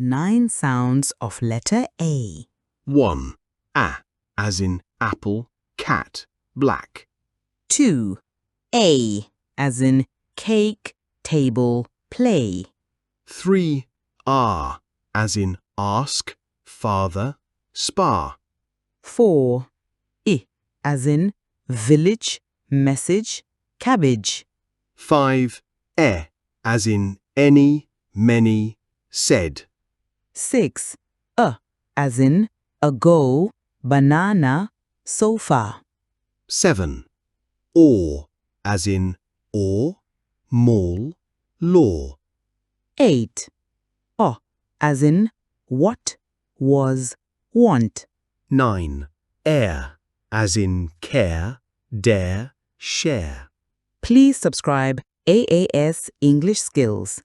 9 sounds of letter A. 1. A, as in apple, cat, black. 2. A, as in cake, table, play. 3. R, as in ask, father, spa. 4. I, as in village, message, cabbage. 5. E, as in any, many, said. 6. As in ago, banana, sofa. 7. Or, as in or, mall, law. 8. As in what, was, want. 9. Air, as in care, dare, share. Please subscribe AAS English Skills.